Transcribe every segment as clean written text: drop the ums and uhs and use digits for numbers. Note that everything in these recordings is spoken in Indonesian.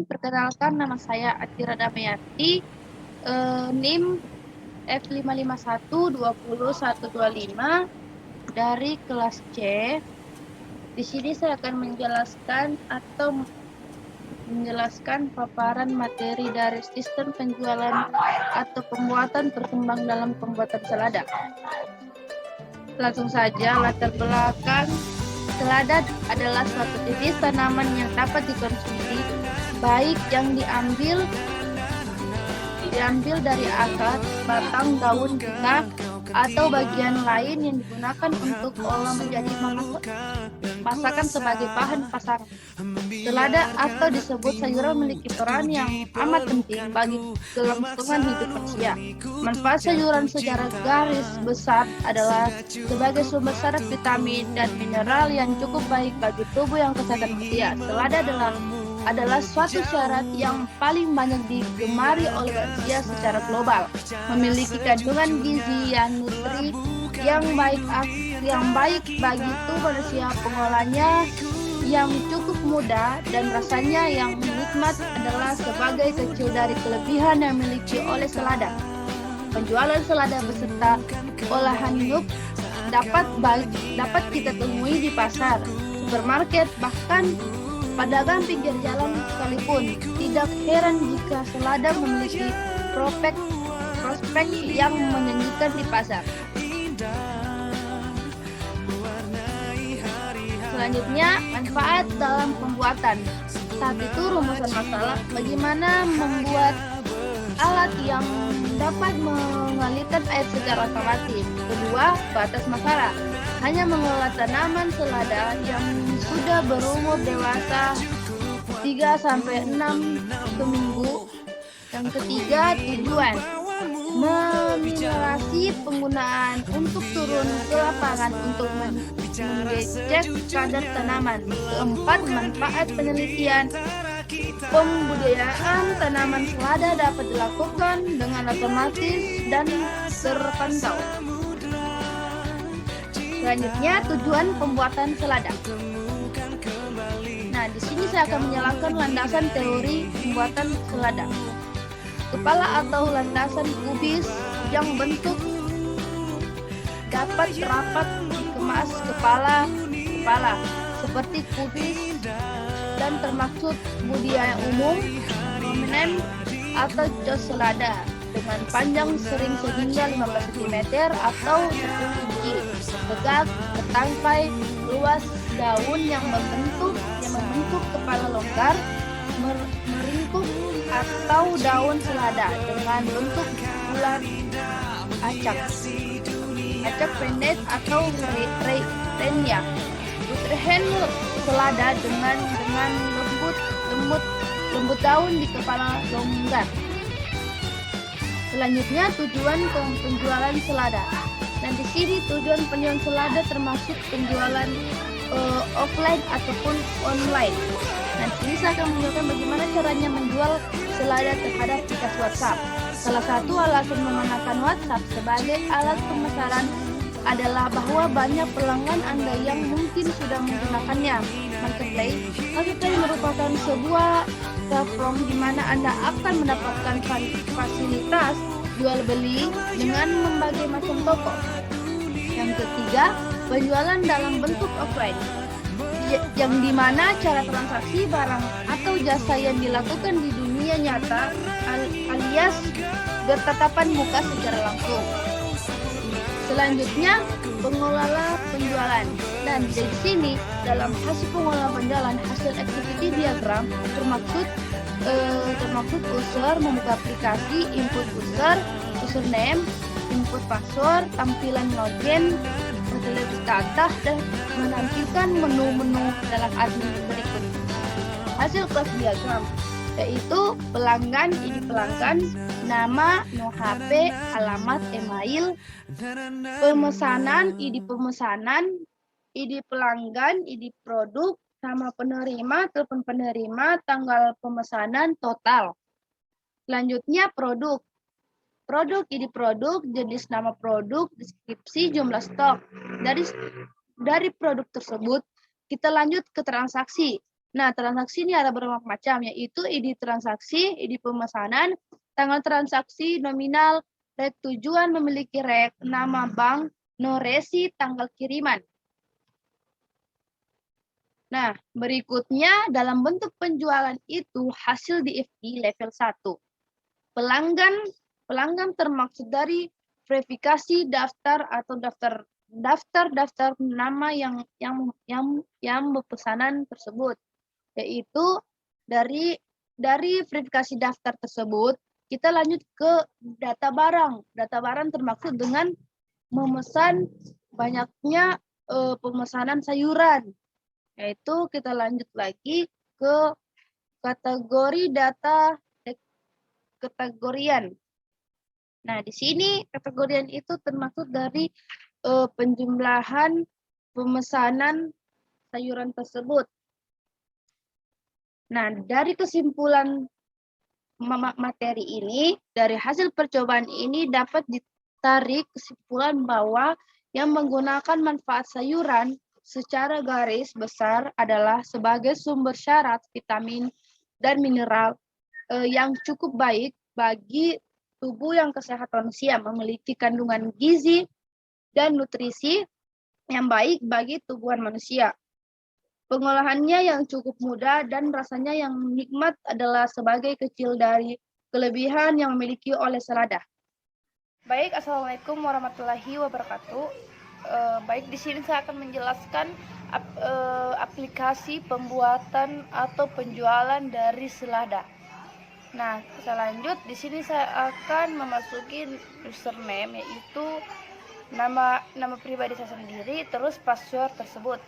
perkenalkan nama saya Atira Damayanti, NIM F551202125 dari kelas C. Di sini saya akan menjelaskan paparan materi dari sistem penjualan atau pembuatan berkembang dalam pembuatan selada. Langsung saja, latar belakang selada adalah suatu jenis tanaman yang dapat dikonsumsi, baik yang diambil dari akar, batang, daun, bunga, atau bagian lain yang digunakan untuk olah menjadi masakan sebagai bahan pasaran. Selada atau disebut sayuran memiliki peran yang amat penting bagi kelangsungan hidup manusia. Manfaat sayuran secara garis besar adalah sebagai sumber syarat vitamin dan mineral yang cukup baik bagi tubuh yang kesehatan manusia. Selada adalah suatu syarat yang paling banyak digemari oleh manusia secara global. Memiliki kandungan gizi yang nutri yang baik bagi tubuh manusia. Pengolahannya yang cukup mudah dan rasanya yang nikmat adalah sebagai kecil dari kelebihan yang dimiliki oleh selada. Penjualan selada beserta olahan hidup dapat kita temui di pasar, supermarket, bahkan pedagang pinggir jalan sekalipun. Tidak heran jika selada memiliki prospek yang menjanjikan di pasar. Selanjutnya, manfaat dalam pembuatan. Saat itu rumusan masalah bagaimana membuat alat yang dapat mengalirkan air secara otomatis. Kedua, batas masalah. Hanya mengelola tanaman selada yang sudah berumur dewasa 3-6 seminggu. Yang ketiga, tujuan meminimalisasi penggunaan untuk turun ke lapangan untuk mengecek kadar tanaman. Keempat, manfaat penelitian. Pembudidayaan tanaman selada dapat dilakukan dengan otomatis dan terpantau. Selanjutnya, tujuan pembuatan selada. Nah, di sini saya akan menjelaskan landasan teori pembuatan selada. Kepala atau landasan kubis yang bentuk dapat rapat dikemas kepala seperti kubis dan termaksud budidaya umum, prominent atau jos selada dengan panjang sering sehingga 15 cm atau 10 inci, tegak, bertangkai, luas daun yang membentuk kepala longgar, meringkuk atau daun selada dengan bentuk bulat acak pendek atau renya. Putrehen selada dengan lembut daun di kepala longgar. Selanjutnya, tujuan penjualan selada. Dan di sini tujuan penjualan selada termasuk penjualan offline ataupun online. Nah, di sini saya akan menjelaskan bagaimana caranya menjual selada terhadap aplikasi WhatsApp. Salah satu alasan menggunakan WhatsApp sebagai alat pemasaran adalah bahwa banyak pelanggan Anda yang mungkin sudah menggunakannya. Marketplace merupakan sebuah platform di mana Anda akan mendapatkan fasilitas jual beli dengan berbagai macam toko. Yang ketiga, penjualan dalam bentuk offline, yang dimana cara transaksi barang atau jasa yang dilakukan di dunia nyata alias bertatapan muka secara langsung. Selanjutnya, pengelola penjualan. Dan di sini dalam hasil pengelola penjualan, hasil activity diagram termaksud user membuka aplikasi, input user, username, input password, tampilan login, terlebih ke atas dan menampilkan menu-menu dalam admin berikut. Hasil kelas diagram yaitu pelanggan, ID pelanggan, nama, nomor HP, alamat, email, pemesanan, ID pemesanan, ID pelanggan, ID produk, nama penerima, telepon penerima, tanggal pemesanan, total. Selanjutnya produk. Produk, ID produk, jenis nama produk, deskripsi, jumlah stok. Dari produk tersebut, kita lanjut ke transaksi. Nah, transaksi ini ada beberapa macam, yaitu ID transaksi, ID pemesanan, tanggal transaksi, nominal, rek tujuan, memiliki rek, nama bank, no resi, tanggal kiriman. Nah, berikutnya dalam bentuk penjualan itu hasil DFI level 1. Pelanggan termaksud dari verifikasi daftar atau daftar nama yang berpesanan tersebut, yaitu dari verifikasi daftar tersebut kita lanjut ke data barang. Data barang termaksud dengan memesan banyaknya pemesanan sayuran, yaitu kita lanjut lagi ke kategori data kategorian. Nah, di sini kategorian itu termasuk dari penjumlahan pemesanan sayuran tersebut. Nah, dari kesimpulan materi ini, dari hasil percobaan ini dapat ditarik kesimpulan bahwa yang menggunakan manfaat sayuran secara garis besar adalah sebagai sumber syarat vitamin dan mineral yang cukup baik bagi tubuh yang sehat manusia, memiliki kandungan gizi dan nutrisi yang baik bagi tubuhan manusia. Pengolahannya yang cukup mudah dan rasanya yang nikmat adalah sebagai kecil dari kelebihan yang memiliki oleh selada. Baik, assalamualaikum warahmatullahi wabarakatuh. Baik, di sini saya akan menjelaskan aplikasi pembuatan atau penjualan dari selada. Nah, selanjut di sini saya akan memasuki username, yaitu nama pribadi saya sendiri, terus password tersebut.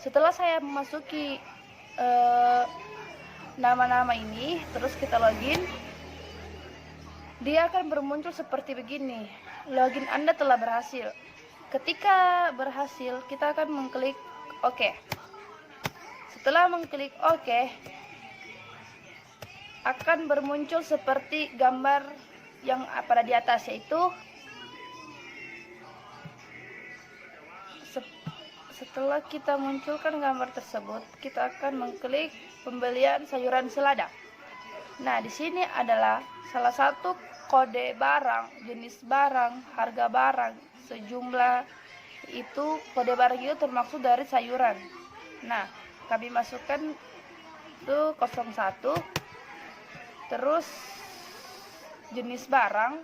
Setelah saya memasuki nama-nama ini, terus kita login, dia akan bermuncul seperti begini. Login Anda telah berhasil. Ketika berhasil, kita akan mengklik OK. Setelah mengklik OK, akan bermuncul seperti gambar yang pada di atas, yaitu setelah kita munculkan gambar tersebut, kita akan mengklik pembelian sayuran selada. Nah, di sini adalah salah satu kode barang, jenis barang, harga barang, sejumlah itu kode barang itu termaksud dari sayuran. Nah, kami masukkan itu 01. Terus jenis barang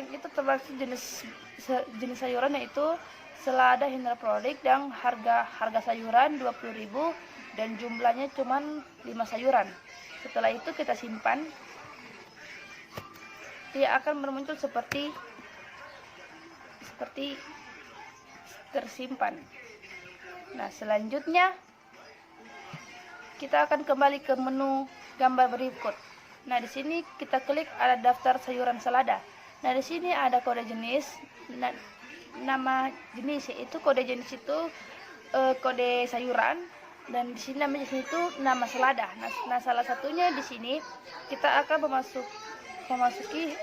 itu termasuk jenis sayuran, yaitu selada hidroponik dan harga sayuran 20.000 dan jumlahnya cuma 5 sayuran. Setelah itu kita simpan, dia akan bermuncul seperti tersimpan. Nah, selanjutnya kita akan kembali ke menu gambar berikut. Nah, di sini kita klik ada daftar sayuran selada. Nah, di sini ada kode jenis, nama jenis, yaitu kode jenis itu kode sayuran, dan di sini nama jenis itu nama selada. Nah, salah satunya di sini kita akan memasuki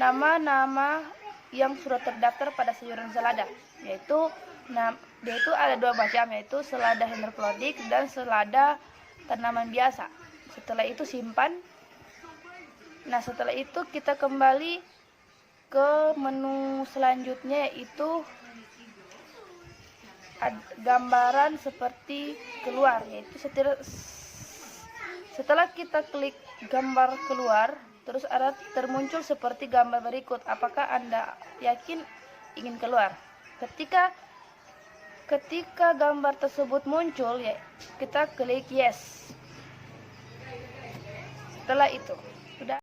nama-nama yang sudah terdaftar pada sayuran selada, yaitu ada 2 macam, yaitu selada hidroponik dan selada tanaman biasa. Setelah itu simpan. Nah, setelah itu kita kembali ke menu selanjutnya, yaitu gambaran seperti keluar, yaitu setelah kita klik gambar keluar, terus ada termuncul seperti gambar berikut. Apakah Anda yakin ingin keluar? Ketika gambar tersebut muncul, ya kita klik yes. Setelah itu